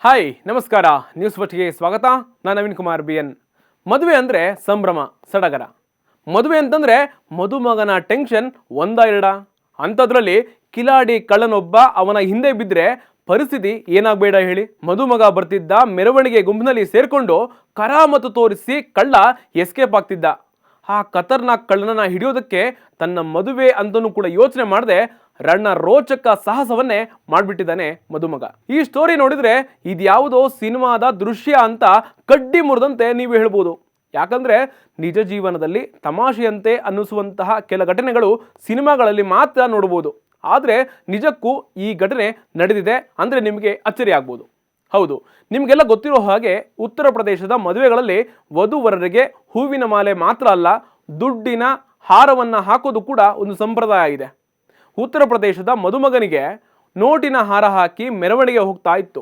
Hi ನಮಸ್ಕಾರ, news ಫಸ್ಟ್ಗೆ ಸ್ವಾಗತ. ನಾನು ನವೀನ್ ಕುಮಾರ್ BN. ಮದುವೆ ಅಂದರೆ ಸಂಭ್ರಮ ಸಡಗರ. ಮದುವೆ ಅಂತಂದರೆ ಮದುಮಗನ ಟೆನ್ಷನ್ ಒಂದ ಎರಡ. ಅಂಥದ್ರಲ್ಲಿ ಕಿಲಾಡಿ ಕಳ್ಳನೊಬ್ಬ ಅವನ ಹಿಂದೆ ಬಿದ್ದರೆ ಪರಿಸ್ಥಿತಿ ಏನಾಗಬೇಡ ಹೇಳಿ. ಮದುಮಗ ಬರ್ತಿದ್ದ ಮೆರವಣಿಗೆ ಗುಂಪಿನಲ್ಲಿ ಸೇರಿಕೊಂಡು ಕರಾಮತು ತೋರಿಸಿ ಕಳ್ಳ ಎಸ್ಕೇಪ್ ಆಗ್ತಿದ್ದ. ಆ ಖತರ್ನಾಕ್ ಕಳ್ಳನನ್ನ ಹಿಡಿಯೋದಕ್ಕೆ ತನ್ನ ಮದುವೆ ಅಂತನೂ ಕೂಡ ಯೋಚನೆ ಮಾಡದೆ ರಣ್ಣ ರೋಚಕ ಸಾಹಸವನ್ನೇ ಮಾಡಿಬಿಟ್ಟಿದ್ದಾನೆ ಮದುಮಗ. ಈ ಸ್ಟೋರಿ ನೋಡಿದ್ರೆ ಇದ್ಯಾವುದೋ ಸಿನಿಮಾದ ದೃಶ್ಯ ಅಂತ ಕಡ್ಡಿ ಮುರಿದಂತೆ ನೀವು ಹೇಳ್ಬೋದು. ಯಾಕಂದ್ರೆ ನಿಜ ಜೀವನದಲ್ಲಿ ತಮಾಷೆಯಂತೆ ಅನ್ನಿಸುವಂತಹ ಕೆಲ ಘಟನೆಗಳು ಸಿನಿಮಾಗಳಲ್ಲಿ ಮಾತ್ರ ನೋಡಬಹುದು. ಆದರೆ ನಿಜಕ್ಕೂ ಈ ಘಟನೆ ನಡೆದಿದೆ ಅಂದರೆ ನಿಮಗೆ ಅಚ್ಚರಿ ಆಗ್ಬೋದು. ಹೌದು, ನಿಮಗೆಲ್ಲ ಗೊತ್ತಿರೋ ಹಾಗೆ ಉತ್ತರ ಪ್ರದೇಶದ ಮದುವೆಗಳಲ್ಲಿ ವಧುವರರಿಗೆ ಹೂವಿನ ಮಾಲೆ ಮಾತ್ರ ಅಲ್ಲ, ದುಡ್ಡಿನ ಹಾರವನ್ನು ಹಾಕೋದು ಕೂಡ ಒಂದು ಸಂಪ್ರದಾಯ ಇದೆ. ಉತ್ತರ ಪ್ರದೇಶದ ಮದುಮಗನಿಗೆ ನೋಟಿನ ಹಾರ ಹಾಕಿ ಮೆರವಣಿಗೆ ಹೋಗ್ತಾ ಇತ್ತು.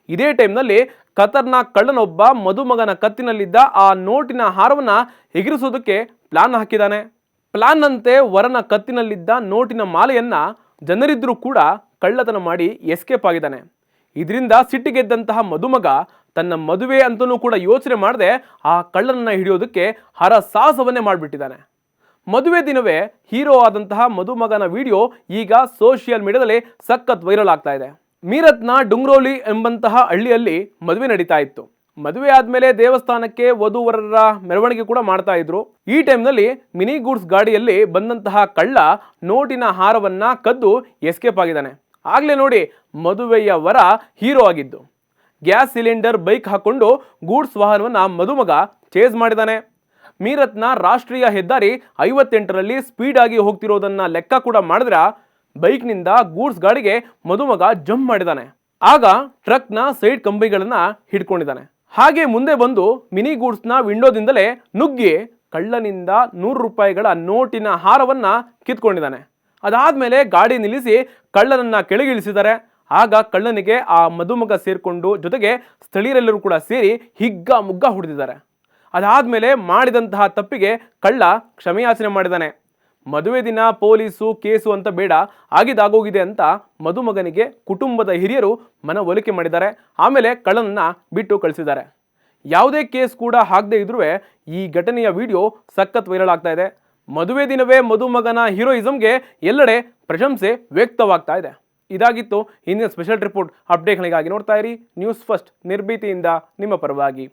ಇದೇ ಟೈಮ್ನಲ್ಲಿ ಖತರ್ನಾಕ್ ಕಳ್ಳನೊಬ್ಬ ಮದುಮಗನ ಕತ್ತಿನಲ್ಲಿದ್ದ ಆ ನೋಟಿನ ಹಾರವನ್ನು ಎಗರಿಸೋದಕ್ಕೆ ಪ್ಲಾನ್ ಹಾಕಿದ್ದಾನೆ. ಪ್ಲಾನ್ನಂತೆ ವರನ ಕತ್ತಿನಲ್ಲಿದ್ದ ನೋಟಿನ ಮಾಲೆಯನ್ನ ಜನರಿದ್ರೂ ಕೂಡ ಕಳ್ಳತನ ಮಾಡಿ ಎಸ್ಕೇಪ್ ಆಗಿದ್ದಾನೆ. ಇದರಿಂದ ಸಿಟ್ಟಿಗೆದ್ದಂತಹ ಮದುಮಗ ತನ್ನ ಮದುವೆ ಅಂತನೂ ಕೂಡ ಯೋಚನೆ ಮಾಡದೆ ಆ ಕಳ್ಳನನ್ನ ಹಿಡಿಯೋದಕ್ಕೆ ಹರಸಾಹಸವನ್ನೇ ಮಾಡಿಬಿಟ್ಟಿದ್ದಾನೆ. ಮದುವೆ ದಿನವೇ ಹೀರೋ ಆದಂತಹ ಮದುಮಗನ ವಿಡಿಯೋ ಈಗ ಸೋಷಿಯಲ್ ಮೀಡಿಯಾದಲ್ಲಿ ಸಖತ್ ವೈರಲ್ ಆಗ್ತಾ ಇದೆ. ಮೀರತ್ನ ಡುಂಗ್ರೋಲಿ ಎಂಬಂತಹ ಹಳ್ಳಿಯಲ್ಲಿ ಮದುವೆ ನಡೀತಾ ಇತ್ತು. ಮದುವೆ ಆದ್ಮೇಲೆ ದೇವಸ್ಥಾನಕ್ಕೆ ವಧುವರರ ಮೆರವಣಿಗೆ ಕೂಡ ಮಾಡ್ತಾ ಇದ್ರು. ಈ ಟೈಮ್ನಲ್ಲಿ ಮಿನಿ ಗೂಡ್ಸ್ ಗಾಡಿಯಲ್ಲಿ ಬಂದಂತಹ ಕಳ್ಳ ನೋಟಿನ ಹಾರವನ್ನ ಕದ್ದು ಎಸ್ಕೇಪ್ ಆಗಿದ್ದಾನೆ. ಆಗ್ಲೇ ನೋಡಿ ಮದುವೆಯ ವರ ಹೀರೋ ಆಗಿದ್ದು. ಗ್ಯಾಸ್ ಸಿಲಿಂಡರ್ ಬೈಕ್ ಹಾಕೊಂಡು ಗೂಡ್ಸ್ ವಾಹನವನ್ನ ಮದುಮಗ ಚೇಸ್ ಮಾಡಿದ್ದಾನೆ. ಮೀರತ್ನ ರಾಷ್ಟ್ರೀಯ ಹೆದ್ದಾರಿ 58ರಲ್ಲಿ ಸ್ಪೀಡ್ ಆಗಿ ಹೋಗ್ತಿರೋದನ್ನ ಲೆಕ್ಕ ಕೂಡ ಮಾಡಿದ್ರ ಬೈಕ್ನಿಂದ ಗೂಡ್ಸ್ ಗಾಡಿಗೆ ಮದುಮಗ ಜಂಪ್ ಮಾಡಿದ್ದಾನೆ. ಆಗ ಟ್ರಕ್ನ ಸೈಡ್ ಕಂಬಿಗಳನ್ನ ಹಿಡ್ಕೊಂಡಿದ್ದಾನೆ. ಹಾಗೆ ಮುಂದೆ ಬಂದು ಮಿನಿ ಗೂಡ್ಸ್ನ ವಿಂಡೋದಿಂದಲೇ ನುಗ್ಗಿ ಕಳ್ಳನಿಂದ 100 ರೂಪಾಯಿಗಳ ನೋಟಿನ ಹಾರವನ್ನ ಕಿತ್ಕೊಂಡಿದ್ದಾನೆ. ಅದಾದ್ಮೇಲೆ ಗಾಡಿ ನಿಲ್ಲಿಸಿ ಕಳ್ಳನನ್ನ ಕೆಳಗಿಳಿಸಿದ್ದಾರೆ. ಆಗ ಕಳ್ಳನಿಗೆ ಆ ಮದುಮಗ ಸೇರ್ಕೊಂಡು ಜೊತೆಗೆ ಸ್ಥಳೀಯರೆಲ್ಲರೂ ಕೂಡ ಸೇರಿ ಹಿಗ್ಗ ಮುಗ್ಗ ಹೊಡೆದಿದ್ದಾರೆ. ಅದಾದ್ಮೇಲೆ ಮಾಡಿದಂತಹ ತಪ್ಪಿಗೆ ಕಳ್ಳ ಕ್ಷಮೆಯಾಚನೆ ಮಾಡಿದ್ದಾನೆ. ಮದುವೆ ದಿನ ಪೊಲೀಸು ಕೇಸು ಅಂತ ಬೇಡ, ಆಗಿದಾಗೋಗಿದೆ ಅಂತ ಮದುಮಗನಿಗೆ ಕುಟುಂಬದ ಹಿರಿಯರು ಮನವೊಲಿಕೆ ಮಾಡಿದ್ದಾರೆ. ಆಮೇಲೆ ಕಳ್ಳನನ್ನ ಬಿಟ್ಟು ಕಳಿಸಿದ್ದಾರೆ. ಯಾವುದೇ ಕೇಸ್ ಕೂಡ ಆಗದೆ ಇದ್ರೂ ಈ ಘಟನೆಯ ವಿಡಿಯೋ ಸಖತ್ ವೈರಲ್ ಆಗ್ತಾ ಇದೆ. ಮದುವೆ ದಿನವೇ ಮದುಮಗನ ಹೀರೋಯಿಸಮ್ಗೆ ಎಲ್ಲೆಡೆ ಪ್ರಶಂಸೆ ವ್ಯಕ್ತವಾಗ್ತಾ ಇದೆ. ಇದಾಗಿತ್ತು ಇಂದಿನ ಸ್ಪೆಷಲ್ ರಿಪೋರ್ಟ್. ಅಪ್ಡೇಟ್ಗಳಿಗಾಗಿ ನೋಡ್ತಾ ಇರಿ ನ್ಯೂಸ್ ಫಸ್ಟ್, ನಿರ್ಭೀತಿಯಿಂದ ನಿಮ್ಮ ಪರವಾಗಿ.